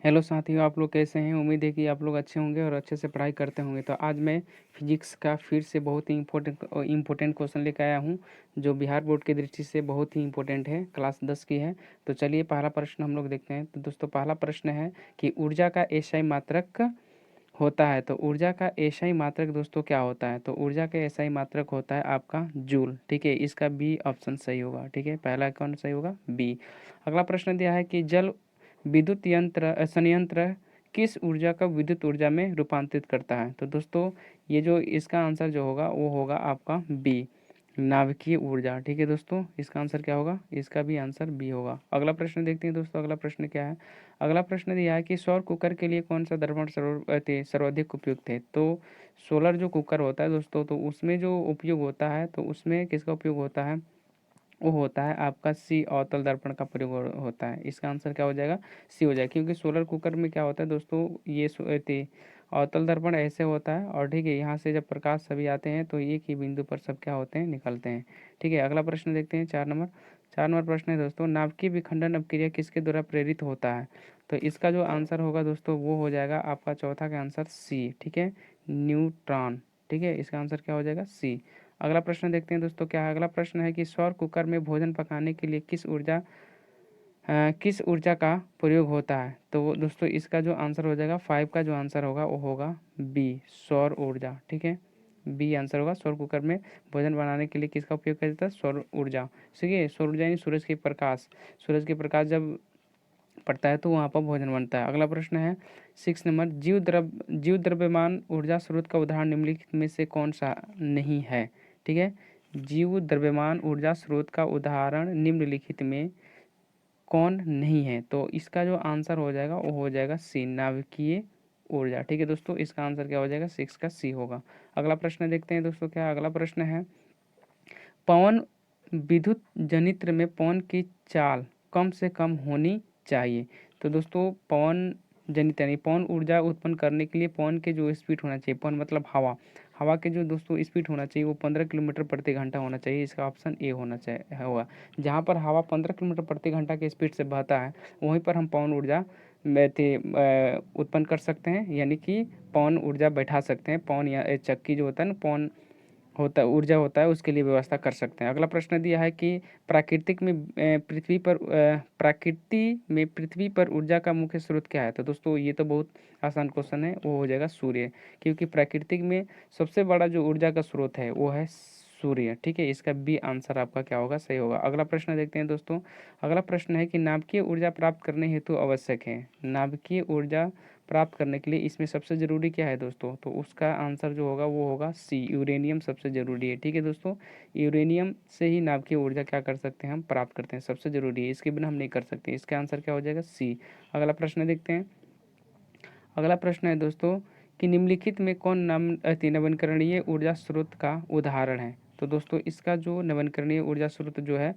Hello साथियों, आप लोग कैसे हैं? उम्मीद है कि आप लोग अच्छे होंगे और अच्छे से पढ़ाई करते होंगे। तो आज मैं फिजिक्स का फिर से बहुत ही इम्पोर्टेंट क्वेश्चन लेकर आया हूं, जो बिहार बोर्ड की दृष्टि से बहुत ही इम्पोर्टेंट है, क्लास 10 की है। तो चलिए पहला प्रश्न हम लोग देखते हैं। तो दोस्तों पहला प्रश्न है कि ऊर्जा का एसआई मात्रक होता है। तो ऊर्जा का एसआई मात्रक दोस्तों क्या होता है? तो ऊर्जा का एसआई मात्रक होता है आपका जूल। ठीक है, इसका बी ऑप्शन सही होगा। ठीक है, पहला कौन सही होगा? बी। अगला प्रश्न दिया है कि जल विद्युत संयंत्र किस ऊर्जा का विद्युत ऊर्जा में रूपांतरित करता है? तो दोस्तों ये जो इसका आंसर जो होगा वो होगा आपका बी, नाभिकीय ऊर्जा। ठीक है दोस्तों, इसका आंसर क्या होगा? इसका भी आंसर बी होगा। अगला प्रश्न देखते हैं दोस्तों, अगला प्रश्न क्या है? अगला प्रश्न दिया है कि सौर कुकर के लिए कौन सा दर्पण सर्वाधिक उपयुक्त है? तो सोलर जो कुकर होता है दोस्तों, तो उसमें जो उपयोग होता है, तो उसमें किसका उपयोग होता है? वो होता है आपका सी, अवतल दर्पण का प्रयोग होता है। इसका आंसर क्या हो जाएगा? सी हो जाएगा, क्योंकि सोलर कुकर में क्या होता है दोस्तों, ये अवतल दर्पण ऐसे होता है और ठीक है, यहाँ से जब प्रकाश सभी आते हैं तो एक ही बिंदु पर सब क्या होते हैं? निकलते हैं। ठीक है, अगला प्रश्न देखते हैं, 4 नंबर प्रश्न है दोस्तों, नाभिकीय विखंडन अपक्रिया किसके द्वारा प्रेरित होता है? तो इसका जो आंसर होगा दोस्तों वो हो जाएगा आपका चौथा का आंसर सी। ठीक है, न्यूट्रॉन। ठीक है, इसका आंसर क्या हो जाएगा? सी। अगला प्रश्न देखते हैं दोस्तों, क्या है? अगला प्रश्न है कि सौर कुकर में भोजन पकाने के लिए किस ऊर्जा का प्रयोग होता है? तो दोस्तों इसका जो आंसर हो जाएगा 5 का जो आंसर होगा वो होगा बी, सौर ऊर्जा। ठीक है, बी आंसर होगा। सौर कुकर में भोजन बनाने के लिए किसका उपयोग किया जाता है? सौर ऊर्जा। ठीक है, सौर ऊर्जा यानी सूरज के प्रकाश जब पड़ता है तो वहाँ पर भोजन बनता है। अगला प्रश्न है 6 नंबर, जीव द्रव्यमान ऊर्जा स्रोत का उदाहरण निम्नलिखित में से कौन सा नहीं है? ठीक है, जीव द्रव्यमान ऊर्जा स्रोत का उदाहरण निम्नलिखित में कौन नहीं है? तो इसका जो आंसर हो जाएगा वो हो जाएगा सी, नाभिकीय ऊर्जा। ठीक है दोस्तों, इसका आंसर क्या हो जाएगा? 6 का सी होगा। अगला प्रश्न देखते हैं दोस्तों, क्या अगला प्रश्न है? पवन विद्युत जनित्र में पवन की चाल कम से कम होनी चाहिए। तो दोस्तों पवन जनित्र यानी पवन ऊर्जा उत्पन्न करने के लिए पवन के जो स्पीड होना चाहिए, पवन मतलब हवा, हवा के जो दोस्तों स्पीड होना चाहिए वो 15 किलोमीटर प्रति घंटा होना चाहिए। इसका ऑप्शन ए होना चाहिए होगा। जहाँ पर हवा 15 किलोमीटर प्रति घंटा के स्पीड से बहता है वहीं पर हम पवन ऊर्जा उत्पन्न कर सकते हैं, यानी कि पवन ऊर्जा बैठा सकते हैं। पवन या चक्की जो होता है ना, पवन ऊर्जा होता है, उसके लिए व्यवस्था कर सकते हैं। अगला प्रश्न दिया है कि प्रकृति में पृथ्वी पर ऊर्जा का मुख्य स्रोत क्या है? तो दोस्तों ये तो बहुत आसान क्वेश्चन है, वो हो जाएगा सूर्य, क्योंकि प्राकृतिक में सबसे बड़ा जो ऊर्जा का स्रोत है वो है सूर्य। ठीक है, इसका बी आंसर आपका क्या होगा? सही होगा। अगला प्रश्न देखते हैं दोस्तों, अगला प्रश्न है कि नाभिकीय ऊर्जा प्राप्त करने हेतु आवश्यक है। नाभिकीय ऊर्जा प्राप्त करने के लिए इसमें सबसे ज़रूरी क्या है दोस्तों? तो उसका आंसर जो होगा वो होगा सी, यूरेनियम सबसे ज़रूरी है। ठीक है दोस्तों, यूरेनियम से ही नाभिकीय ऊर्जा क्या कर सकते हैं? हम प्राप्त करते हैं, सबसे ज़रूरी है, इसके बिना हम नहीं कर सकते। इसका आंसर क्या हो जाएगा? सी। अगला प्रश्न देखते हैं, अगला प्रश्न है दोस्तों कि निम्नलिखित में कौन नवीकरणीय ऊर्जा स्रोत का उदाहरण है? तो दोस्तों इसका जो नवीकरणीय ऊर्जा स्रोत जो है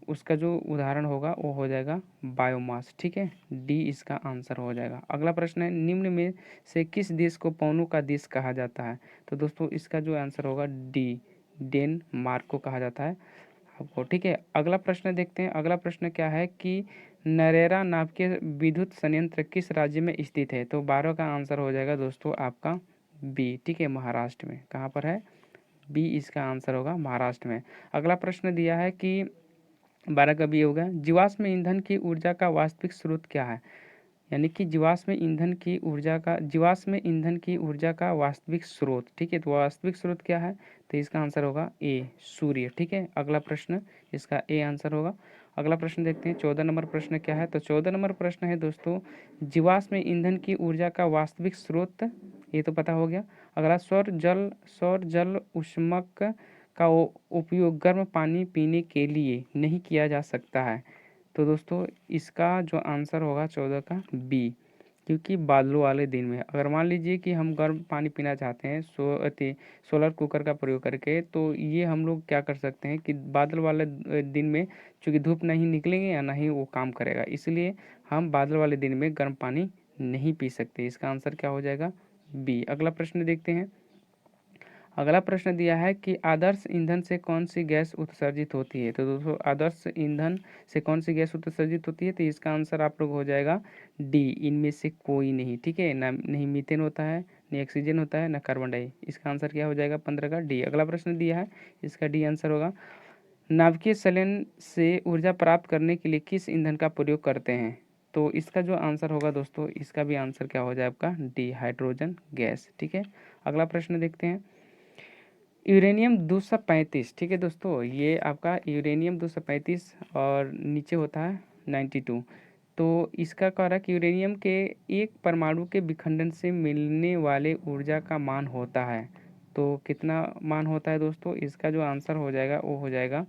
उसका जो उदाहरण होगा वो हो जाएगा बायोमास। ठीक है, डी इसका आंसर हो जाएगा। अगला प्रश्न है, निम्न में से किस देश को पवनों का देश कहा जाता है? तो दोस्तों इसका जो आंसर होगा डी, डेनमार्क को कहा जाता है आपको। ठीक है, अगला प्रश्न देखते हैं, अगला प्रश्न क्या है कि नरेरा नाभिकीय विद्युत संयंत्र किस राज्य में स्थित है? तो 12 का आंसर हो जाएगा दोस्तों आपका बी। ठीक है, महाराष्ट्र में। कहाँ पर है? बी इसका आंसर होगा, महाराष्ट्र में। अगला प्रश्न दिया है कि 12 का बी होगा, जीवाश्म ईंधन की ऊर्जा का वास्तविक स्रोत क्या है? यानी कि जीवाश्म ईंधन की ऊर्जा का वास्तविक स्रोत। ठीक है, तो वास्तविक स्रोत क्या है? तो इसका आंसर होगा ए, सूर्य। ठीक है, अगला प्रश्न इसका ए आंसर होगा। अगला प्रश्न देखते हैं, 14 नंबर प्रश्न क्या है? तो 14 नंबर प्रश्न है दोस्तों, जीवाश्म ईंधन की ऊर्जा का वास्तविक स्रोत, ये तो पता हो गया। अगला, सौर जल उष्मक का उपयोग गर्म पानी पीने के लिए नहीं किया जा सकता है। तो दोस्तों इसका जो आंसर होगा 14 का बी, क्योंकि बादलों वाले दिन में अगर मान लीजिए कि हम गर्म पानी पीना चाहते हैं सोलर कुकर का प्रयोग करके, तो ये हम लोग क्या कर सकते हैं कि बादल वाले दिन में, चूँकि धूप नहीं निकलेंगे या नहीं वो काम करेगा, इसलिए हम बादल वाले दिन में गर्म पानी नहीं पी सकते। इसका आंसर क्या हो जाएगा? बी। अगला प्रश्न देखते हैं, अगला प्रश्न दिया है कि आदर्श ईंधन से कौन सी गैस उत्सर्जित होती है। तो दोस्तों आदर्श ईंधन से कौन सी गैस उत्सर्जित होती है, तो इसका आंसर आप लोग हो जाएगा डी, इनमें से कोई नहीं। ठीक है, ना नहीं मीथेन होता है, नहीं ऑक्सीजन होता है, ना कार्बन डाई। इसका आंसर क्या हो जाएगा 15 का डी। अगला प्रश्न दिया है, इसका डी आंसर होगा। नाभिकीय संलयन से ऊर्जा प्राप्त करने के लिए किस ईंधन का प्रयोग करते हैं। तो इसका जो आंसर होगा दोस्तों, इसका भी आंसर क्या हो जाए आपका डी, हाइड्रोजन गैस। ठीक है, अगला प्रश्न देखते हैं। यूरेनियम 235, ठीक है दोस्तों, ये आपका यूरेनियम 235 और नीचे होता है 92। तो इसका कह रहा है कि यूरेनियम के एक परमाणु के विखंडन से मिलने वाले ऊर्जा का मान होता है। तो कितना मान होता है दोस्तों, इसका जो आंसर हो जाएगा वो हो जाएगा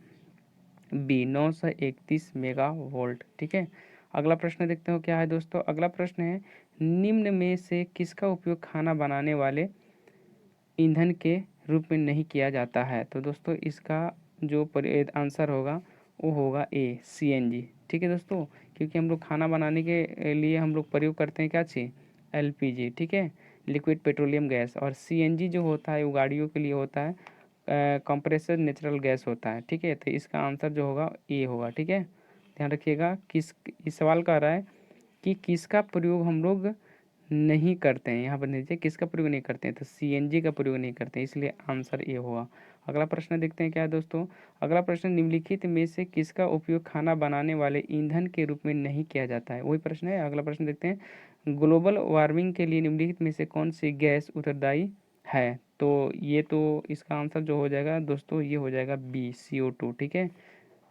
बी, 931 मेगा वोल्ट। ठीक है, अगला प्रश्न देखते हो क्या है दोस्तों। अगला प्रश्न है, निम्न में से किसका उपयोग खाना बनाने वाले ईंधन के रूप में नहीं किया जाता है। तो दोस्तों इसका जो आंसर होगा वो होगा ए, सीएनजी। ठीक है दोस्तों, क्योंकि हम लोग खाना बनाने के लिए हम लोग प्रयोग करते हैं क्या चीज़, एलपीजी। ठीक है, लिक्विड पेट्रोलियम गैस। और सीएनजी जो होता है वो गाड़ियों के लिए होता है, कंप्रेसर नेचुरल गैस होता है। ठीक है, तो इसका आंसर जो होगा ए होगा। ठीक है, ध्यान रखिएगा। इस सवाल का रहा है कि किसका प्रयोग हम लोग नहीं करते हैं, यहाँ पर नीचे किसका प्रयोग नहीं करते हैं, तो सीएनजी का प्रयोग नहीं करते हैं, इसलिए आंसर ए होगा। अगला प्रश्न देखते हैं क्या है दोस्तों। अगला प्रश्न, निम्नलिखित में से किसका उपयोग खाना बनाने वाले ईंधन के रूप में नहीं किया जाता है, वही प्रश्न है। अगला प्रश्न देखते हैं, ग्लोबल वार्मिंग के लिए निम्नलिखित में से कौन सी गैस उत्तरदायी है। तो ये तो इसका आंसर जो हो जाएगा दोस्तों, ये हो जाएगा बी, CO2। ठीक है,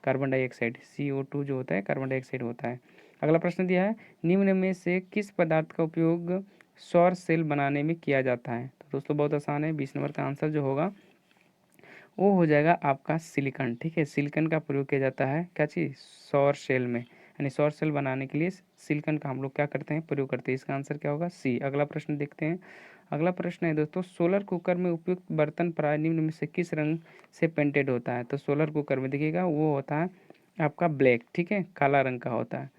कार्बन डाइऑक्साइड, CO2 जो होता है कार्बन डाइऑक्साइड होता है। अगला प्रश्न दिया है, निम्न में से किस पदार्थ का उपयोग सौर सेल बनाने में किया जाता है। तो दोस्तों बहुत आसान है, 20 नंबर का आंसर जो होगा वो हो जाएगा आपका सिलिकॉन। ठीक है, सिलिकॉन का प्रयोग किया जाता है क्या चीज़, सौर सेल में, यानी सौर सेल बनाने के लिए सिलिकॉन का हम लोग क्या करते हैं, प्रयोग करते हैं। इसका आंसर क्या होगा सी। अगला प्रश्न देखते हैं। अगला प्रश्न है दोस्तों, सोलर कुकर में उपयुक्त बर्तन प्राय निम्न में से किस रंग से पेंटेड होता है। तो सोलर कुकर में देखिएगा वो होता है आपका ब्लैक। ठीक है, काला रंग का होता है,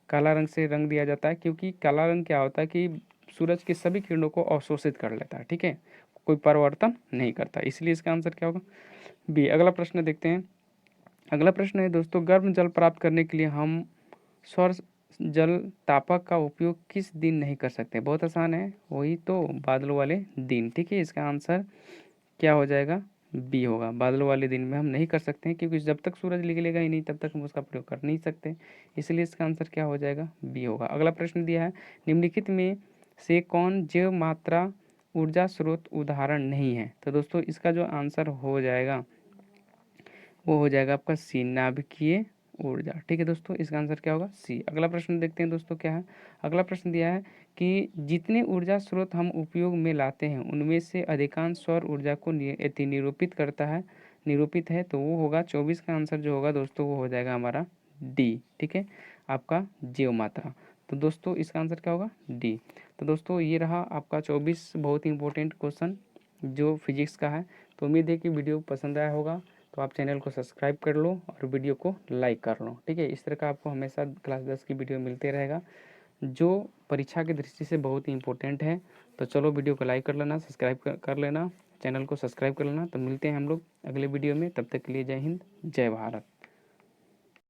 काला रंग से रंग दिया जाता है, क्योंकि काला रंग क्या होता है कि सूरज की सभी किरणों को अवशोषित कर लेता है। ठीक है, कोई परिवर्तन नहीं करता, इसलिए इसका आंसर क्या होगा बी। अगला प्रश्न देखते हैं। अगला प्रश्न है दोस्तों, गर्म जल प्राप्त करने के लिए हम सौर जल तापक का उपयोग किस दिन नहीं कर सकते। बहुत आसान है, वही तो बादलों वाले दिन। ठीक है, इसका आंसर क्या हो जाएगा बी होगा, बादलों वाले दिन में हम नहीं कर सकते हैं, क्योंकि जब तक सूरज निकलेगा ही नहीं तब तक हम उसका प्रयोग कर नहीं सकते, इसलिए इसका आंसर क्या हो जाएगा बी होगा। अगला प्रश्न दिया है, निम्नलिखित में से कौन जैव मात्रा ऊर्जा स्रोत उदाहरण नहीं है। तो दोस्तों इसका जो आंसर हो जाएगा वो हो जाएगा आपका सी, नाभिकीय ऊर्जा। ठीक है दोस्तों, इसका आंसर क्या होगा सी। अगला प्रश्न देखते हैं दोस्तों क्या है। अगला प्रश्न दिया है कि जितने ऊर्जा स्रोत हम उपयोग में लाते हैं उनमें से अधिकांश सौर ऊर्जा को निरूपित करता है, निरूपित है, तो वो होगा 24 का आंसर जो होगा दोस्तों वो हो जाएगा हमारा डी। ठीक है, आपका जैव मात्रा। तो दोस्तों इसका आंसर क्या होगा डी। तो दोस्तों ये रहा आपका 24 बहुत ही इंपॉर्टेंट क्वेश्चन जो फिजिक्स का है। तो उम्मीद है कि वीडियो पसंद आया होगा, तो आप चैनल को सब्सक्राइब कर लो और वीडियो को लाइक कर लो। ठीक है, इस तरह का आपको हमेशा क्लास 10 की वीडियो मिलते रहेगा जो परीक्षा की दृष्टि से बहुत ही इंपॉर्टेंट है। तो चलो वीडियो को लाइक कर लेना, सब्सक्राइब कर लेना, चैनल को सब्सक्राइब कर लेना। तो मिलते हैं हम लोग अगले वीडियो में, तब तक के लिए जय हिंद जय भारत।